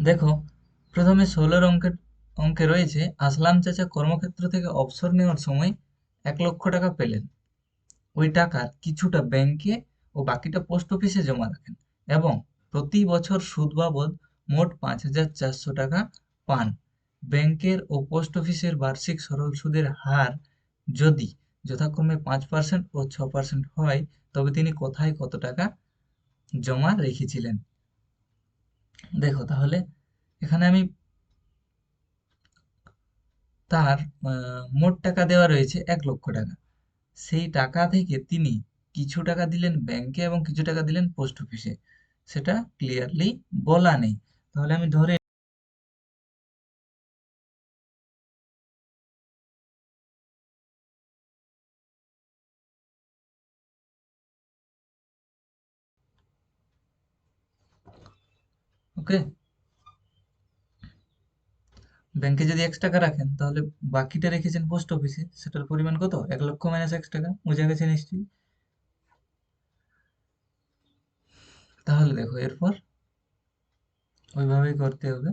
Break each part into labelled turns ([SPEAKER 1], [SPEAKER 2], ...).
[SPEAKER 1] দেখো, প্রথমে 16 অঙ্কে রয়েছে, আসলাম চাচা কর্মক্ষেত্র থেকে অবসর নেওয়ার সময় 1 লক্ষ টাকা পেলেন। ওই টাকার কিছুটা ব্যাংকে ও বাকিটা পোস্ট অফিসে জমা রাখেন এবং প্রতি বছর সুদ বাবদ মোট 5,400 টাকা পান। ব্যাংকের ও পোস্ট অফিসের বার্ষিক সরল সুদের হার যদি যথাক্রমে 5% ও 6% হয়, তবে তিনি কোথায় কত টাকা জমা রেখেছিলেন? দেখো তাহলে, এখানে আমি তার মোট টাকা দেওয়া রয়েছে 1 লক্ষ টাকা। সেই টাকা থেকে তিনি কিছু টাকা দিলেন ব্যাংকে এবং কিছু টাকা দিলেন পোস্ট অফিসে, সেটা ক্লিয়ারলি বলা নেই। তাহলে আমি ধরে ওকে, ব্যাংকে যদি 1 টাকা রাখেন তাহলে বাকিটা রেখেছেন পোস্ট অফিসে, সেটার পরিমাণ কত? 1 লক্ষ মাইনাস 1 টাকা, বোঝা গেছে নিশ্চয়ই? তাহলে দেখো, এরপর ওইভাবেই করতে হবে।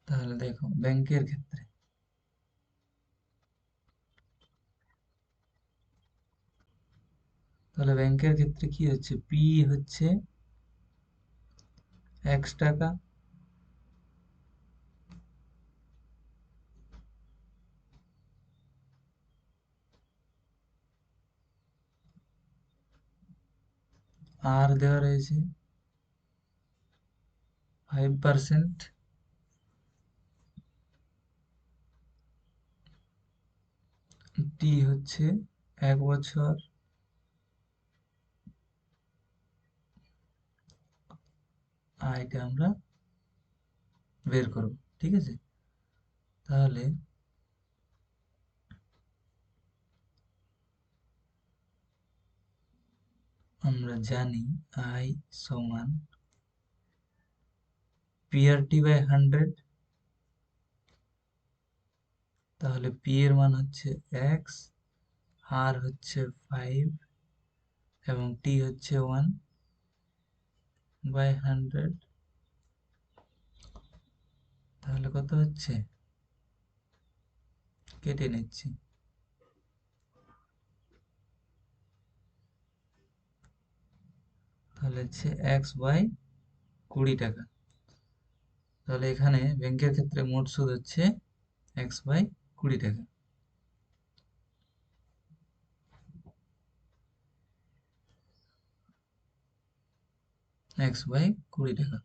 [SPEAKER 1] তাহলে দেখো, ব্যাংকের ক্ষেত্রে কি হচ্ছে, পি হচ্ছে X টাকা, আর দেওয়া রয়েছে 5%, টি হচ্ছে 1 বছর, এটা আমরা বের করব। ঠিক আছে, তাহলে আমরা জানি আই সমান পিআরটি বাই 100। তাহলে পি এর মান হচ্ছে এক্স, আর হচ্ছে 5 এবং টি হচ্ছে 1/100। তাহলে কত হচ্ছে, কেটে নিচ্ছি। তাহলে হচ্ছে X/20 টাকা। তাহলে এখানে ব্যাংকের ক্ষেত্রে মোট সুদ হচ্ছে X/20 টাকা। X/20 টাকা।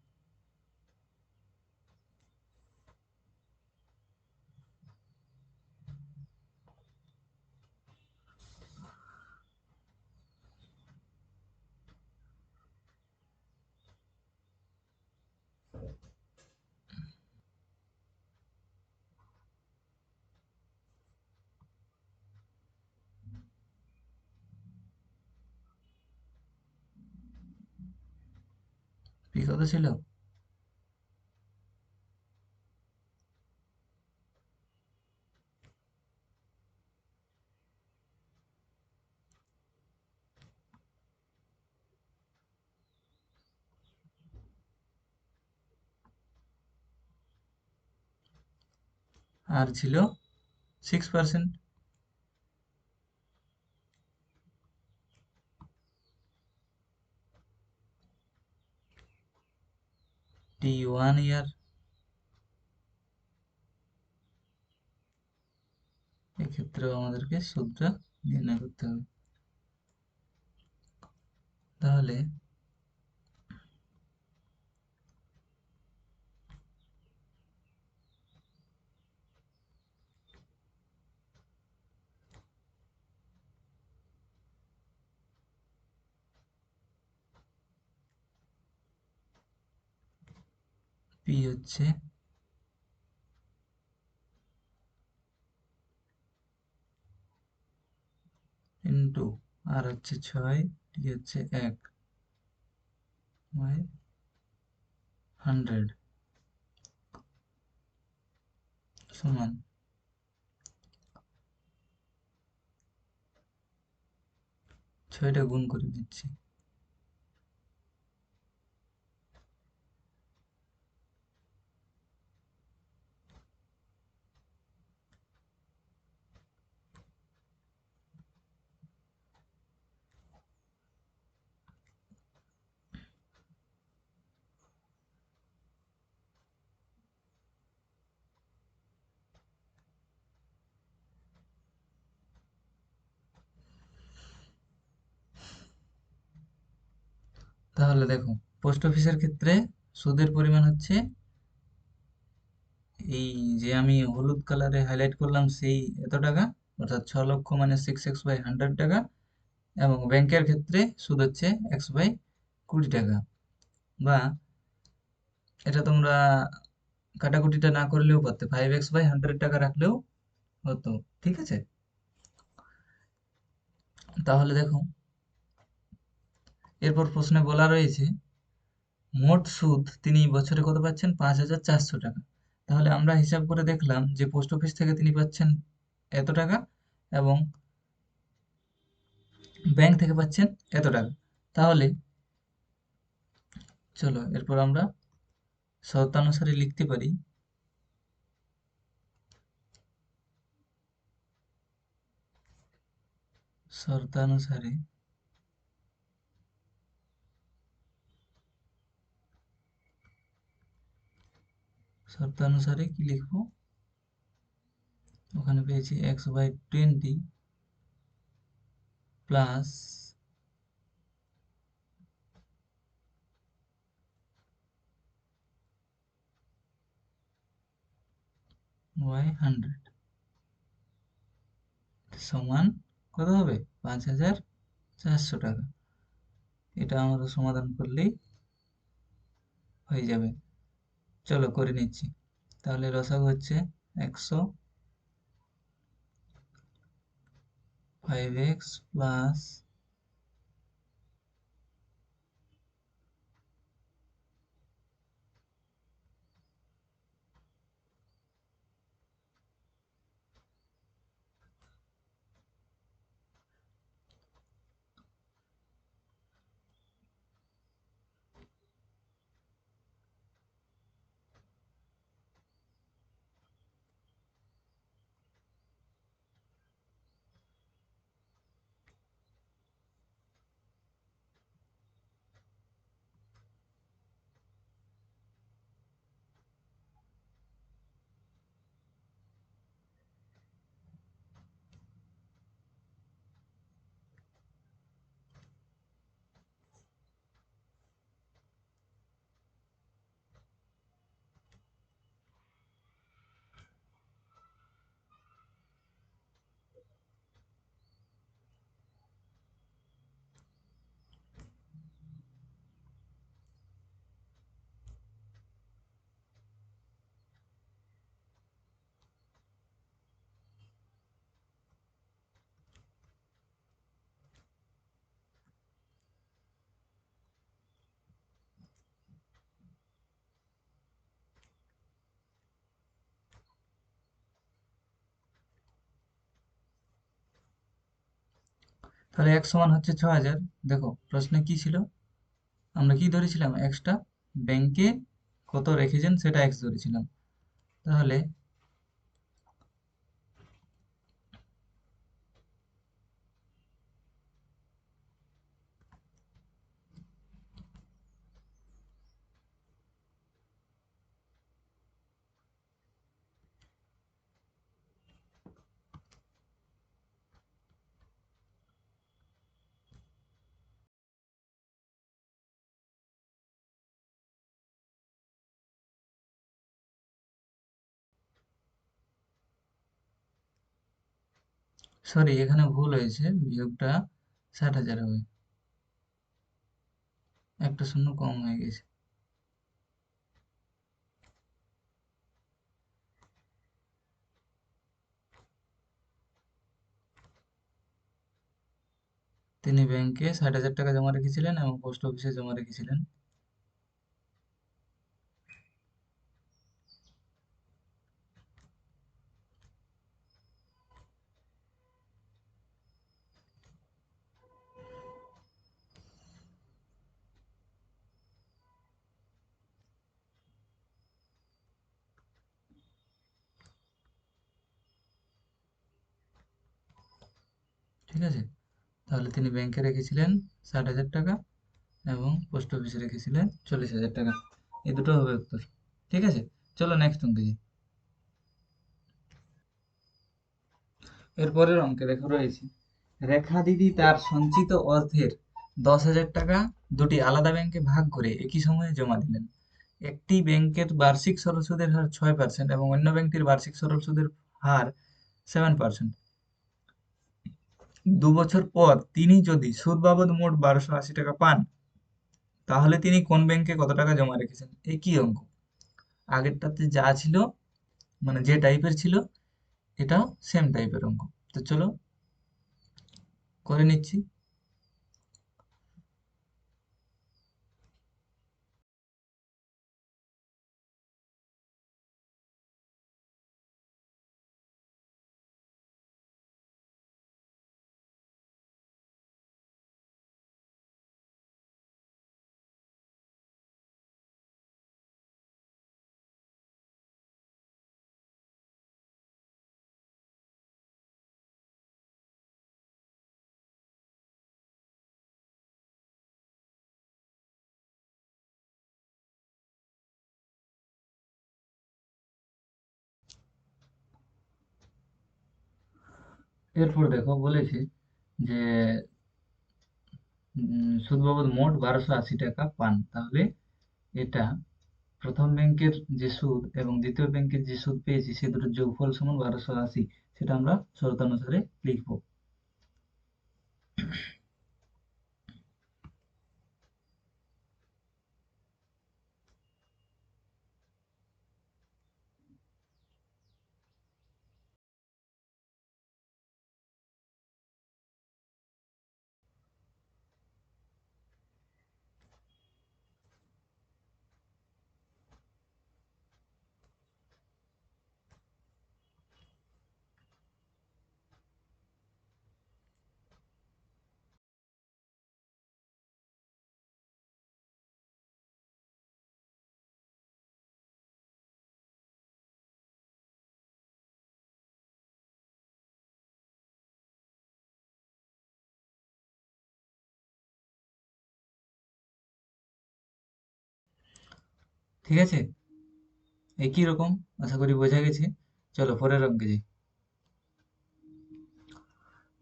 [SPEAKER 1] পি কত ছিল? আর ছিল 6%। টি 1 ইয়ার। এক্ষেত্রেও আমাদেরকে সুদটা নির্ণয় করতে হবে। তাহলে পি হচ্ছে ইন্টু আর হচ্ছে 6, টি হচ্ছে 1/100 সমান ছয়টা গুণ করে দিচ্ছি। তাহলে দেখো, পোস্ট অফিসের ক্ষেত্রে সুদের পরিমাণ হচ্ছে এই যে আমি হলুদ কালারে হাইলাইট করলাম সেই এত টাকা, অর্থাৎ 6 লক্ষ মানে 6x/100 টাকা। এবং ব্যাংকের ক্ষেত্রে সুদ হচ্ছে x/20 টাকা। বা এটা তোমরা কাটাকুটিটা না করলেও পারতে, 5x/100 টাকা রাখলেও হতো। ঠিক আছে, তাহলে দেখো এরপর প্রশ্নে বলা রয়েছে মোট সুদ তিনি বছরে কত পাচ্ছেন, 5,400 টাকা। তাহলে আমরা হিসাব করে দেখলাম যে পোস্ট অফিস থেকে তিনি পাচ্ছেন এত টাকা এবং ব্যাংক থেকে পাচ্ছেন এত টাকা। তাহলে চলো এরপর আমরা শর্তানুসারে লিখতে পারি। শর্তানুসারে শর্তানুসারে কি লিখবো, ওখানে পেয়েছি x/20 প্লাস y100 সমান কত হবে, 5,400 টাকা। এটা আমরা সমাধান করলেই হয়ে যাবে। চলো করে নিচ্ছি। তাহলে লসাগু হচ্ছে 100, 5x প্লাস তাহলে x সমান হচ্ছে 6,000। দেখো প্রশ্নে কি ছিল, আমরা কি ধরেছিলাম, এক্সটা ব্যাংকে কত রেখেছেন সেটা এক্স ধরেছিলাম। তাহলে সরি, এখানে ভুল হয়েছে, বিয়োগটা 60,000 হবে, একটা শূন্য কম হয়ে গেছে। তিনি ব্যাংকে 60,000 টাকা জমা রেখেছিলেন এবং পোস্ট অফিসে জমা রেখেছিলেন। ঠিক আছে? তাহলে তিনি ব্যাংকে রেখেছিলেন 60,000 টাকা এবং পোস্ট অফিসে রেখেছিলেন 40,000 টাকা। এই দুটো হবে উত্তর। ঠিক আছে, চলো নেক্সট অঙ্কে যাই। এরপরের অঙ্কে দেখো রয়েছে, রেখা দিদি তার সঞ্চিত অর্থের 10,000 টাকা দুটি আলাদা ব্যাংকে ভাগ করে একই সময়ে জমা দিলেন। একটি ব্যাংকের বার্ষিক সরল সুদের হার 6% এবং অন্য ব্যাংকটির বার্ষিক সরল সুদের হার 7%। 2 বছর পর তিনি যদি সুদ বাবদ মোট 1280 টাকা পান, তাহলে তিনি কোন ব্যাংকে কত টাকা জমা রেখেছেন? একই অঙ্ক, আগেরটাতে যা ছিল, মানে যে টাইপের ছিল, এটাও সেম টাইপের অঙ্ক। তো চলো করে নিচ্ছি। এরপর দেখো বলেছে যে সুদ বাবদ মোট 1280 টাকা পান, তাহলে এটা প্রথম ব্যাংকের যে সুদ এবং দ্বিতীয় ব্যাংকের যে সুদ পেয়েছি সে দুটোর যোগফল সমান 1280, সেটা আমরা শর্তানুসারে লিখবো। ঠিক আছে, একই রকম, আশা করি বোঝা গেছে। চলো পরের অঙ্কে যাই।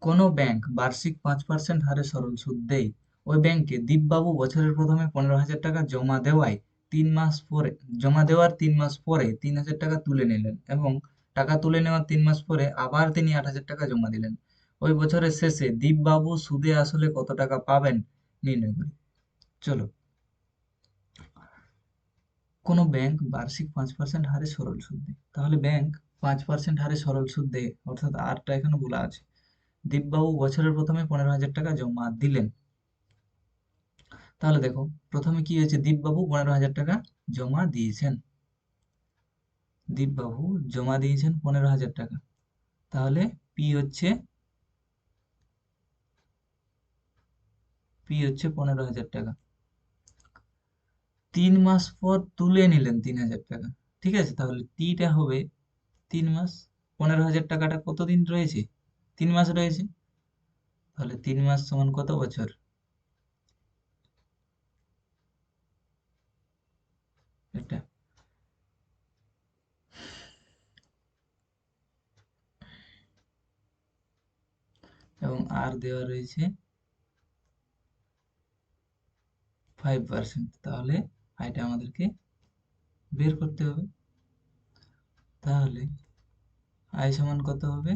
[SPEAKER 1] কোনো ব্যাংক বার্ষিক 5% হারে সরল সুদ দেয়, ওই ব্যাংকে দীপবাবু বছরের প্রথমে 15,000 টাকা জমা দেওয়ার 3 মাস পরে 3,000 টাকা তুলে নিলেন এবং টাকা তুলে নেওয়ার 3 মাস পরে আবার তিনি 8,000 টাকা জমা দিলেন। ওই বছরের শেষে দীপবাবু সুদে আসলে কত টাকা পাবেন নির্ণয় করি। চলো, কোনো ব্যাংক বার্ষিক 5% হারে সরল সুদ দেয়, তাহলে ব্যাংক 5% হারে সরল সুদ দেয়, অর্থাৎ আরটা এখানে বলা আছে। দীপবাবু বছরের প্রথমে 15,000 টাকা জমা দিলেন, তাহলে দেখো প্রথমে কি হয়েছে, দীপবাবু 15,000 টাকা জমা দিয়েছেন। দীপবাবু জমা দিয়েছেন 15,000 টাকা, তাহলে পি হচ্ছে 15,000 টাকা। 3 মাস পর তুলে নিলেন 3,000 টাকা, ঠিক আছে, তাহলে টিটা হবে 3 মাস। 15,000 টাকাটা কতদিন রয়েছে? 3 মাস রয়েছে, তাহলে 3 মাস সমান কত বছর? এটা, এবং আর দেওয়া রয়েছে 5%, তাহলে এটা আমাদেরকে বের করতে হবে। তাহলে আয় সমান কত হবে?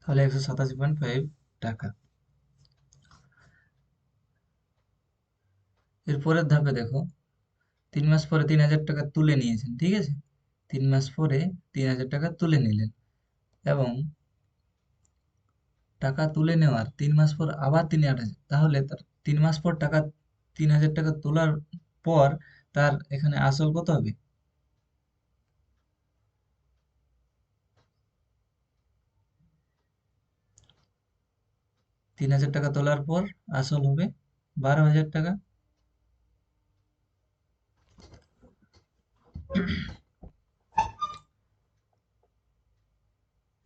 [SPEAKER 1] তাহলে 187.5 টাকা। এরপরের ধাপে দেখো, 3 মাস পরে 3,000 টাকা তুলে নিয়েছেন, ঠিক আছে? 3 মাস পরে 3,000 টাকা তুলে নিলেন, এবং টাকা তুলে নেওয়ার 3 মাস পর আবার তিনি 8,000, তাহলে তার 3 মাস পর টাকা 3,000 টাকা তোলার পর তার এখানে আসল কত হবে? 3,000 টাকা তোলার পর আসল হবে 12,000 টাকা।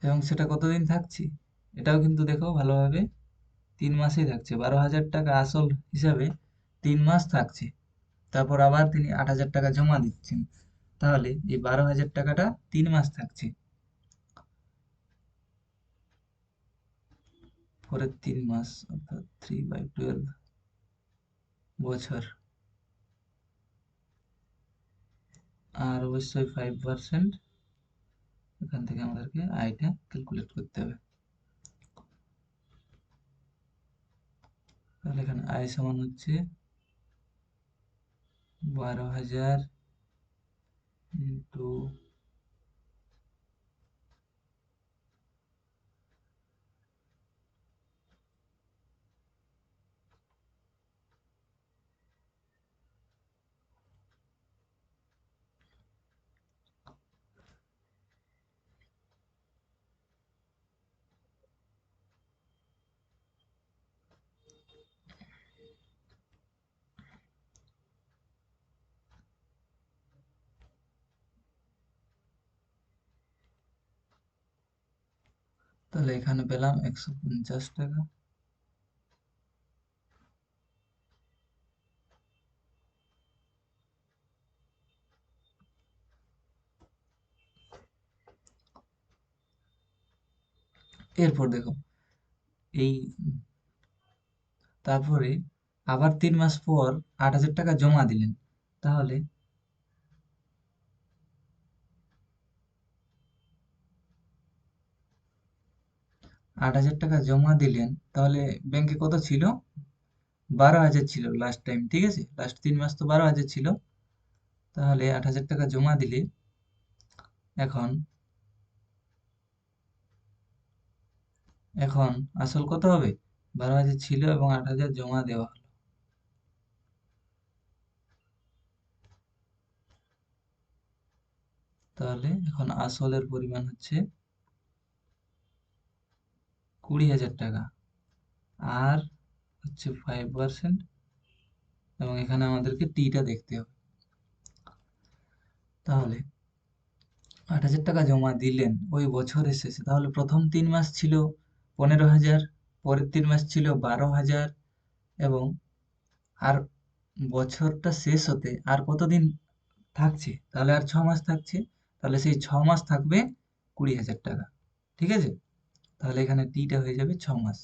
[SPEAKER 1] এবং সেটা কতদিন থাকছে? এটাও কিন্তু দেখো ভালোভাবে, 3 মাসই থাকছে। 12,000 টাকা আসল হিসাবে 3 মাস থাকছে, তারপর আবার তিনি 8,000 টাকা জমা দিচ্ছেন, তাহলে এই 12,000 টাকাটা 3 মাস থাকছে। পরের 3 মাস অর্থাৎ 3/12 বছর, আর অবশ্যই 5%, এখান থেকে আমাদেরকে আয়টা ক্যালকুলেট করতে হবে। তাহলে এখানে আয় সমান হচ্ছে 12,000 ইন্টু তাহলে এখানে পেলাম 150 টাকা। এরপর দেখো, এই তারপরে আবার 3 মাস পর 8,000 টাকা জমা দিলেন, তাহলে 8,000 টাকা জমা দিলেন, তাহলে ব্যাংকে কত ছিল? 12,000 ছিল লাস্ট টাইম, ঠিক আছে? লাস্ট 3 মাস তো 12,000 ছিল, তাহলে 8,000 টাকা জমা দিলে এখন এখন আসল কত হবে? 12,000 ছিল এবং 8,000 জমা দেওয়া হলো, তাহলে এখন আসলের পরিমাণ হচ্ছে 20,000 টাকা, আর হচ্ছে 5%, এবং এখানে আমাদেরকে টিটা দেখতে হবে। তাহলে 8,000 টাকা জমা দিলেন ওই বছরের শেষে, তাহলে প্রথম 3 মাস ছিল 15,000, পরের 3 মাস ছিল 12,000, এবং আর বছরটা শেষ হতে আর কতদিন থাকছে? তাহলে আর 6 মাস থাকছে, তাহলে সেই 6 মাস থাকবে 20,000 টাকা, ঠিক আছে? তাহলে এখানে টিটা হয়ে যাবে 6 মাস।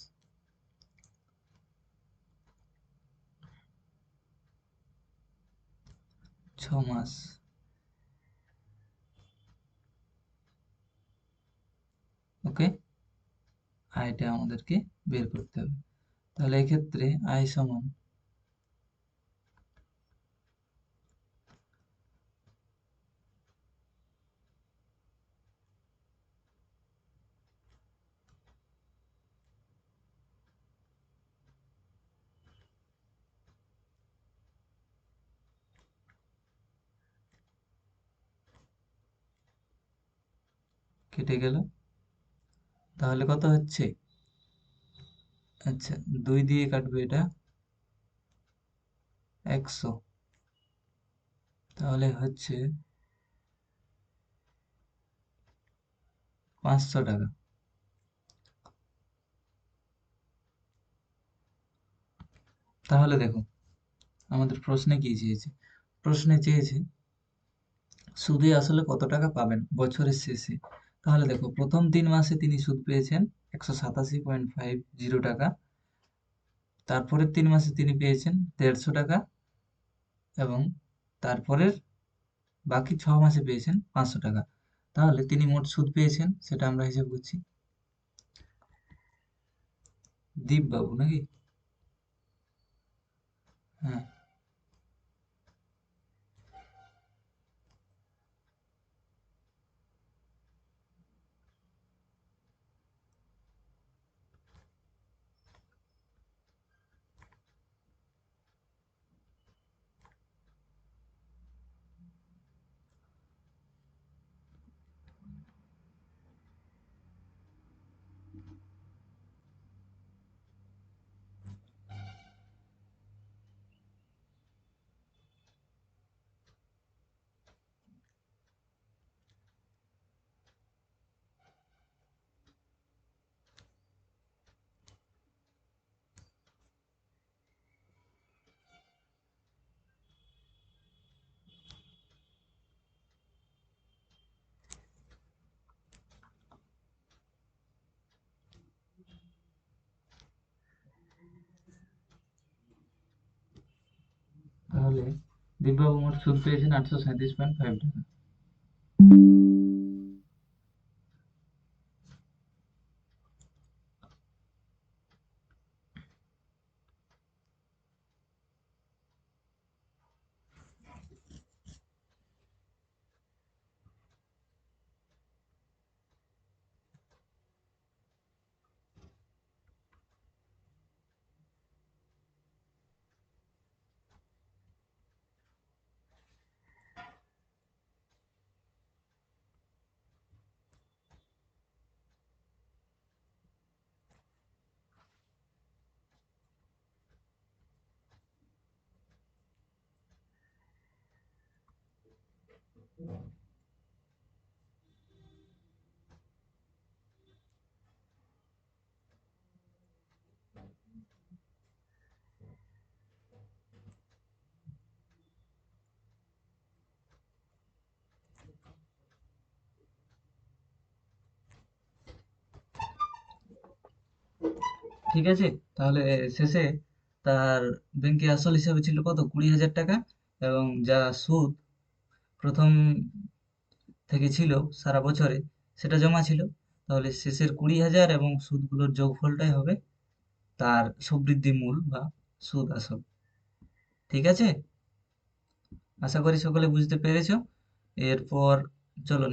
[SPEAKER 1] 6 মাস, ওকে। আয়টা আমাদেরকে বের করতে হবে। তাহলে এক্ষেত্রে আয় সমান কেটে গেল, তাহলে কত হচ্ছে? আচ্ছা, 2 দিয়ে কাটবে এটা, 100, তাহলে হচ্ছে 500 টাকা। তাহলে দেখো, আমাদের প্রশ্নে কি চেয়েছে? প্রশ্নে চেয়েছে সুদে আসলে কত টাকা পাবেন বছরের শেষে। তাহলে দেখো, প্রথম 3 মাসে তিনি সুদ পেয়েছেন 187.50 টাকা, তারপরের 3 মাসে তিনি পেয়েছেন 150 টাকা, এবং তারপরের বাকি 6 মাসে পেয়েছেন 500 টাকা। তাহলে তিনি মোট সুদ পেয়েছেন, সেটা আমরা হিসাব করছি। দীপবাবু নাকি? হ্যাঁ। তাহলে দীপবাবু মোট সুদ পেয়েছেন 837.5 টাকা। ঠিক আছে, তাহলে শেষে তার ব্যাংকে আসল হিসাবে ছিল কত, 20,000 টাকা, এবং যা সুদ প্রথম থেকে ছিল সারা বছরে সেটা জমা ছিল। তাহলে শেষের 20,000 এবং সুদগুলোর যোগফলটাই হবে তার সবৃদ্ধি মূল বা সুদ আসল। ঠিক আছে, আশা করি সকলে বুঝতে পেরেছো। এরপর চলো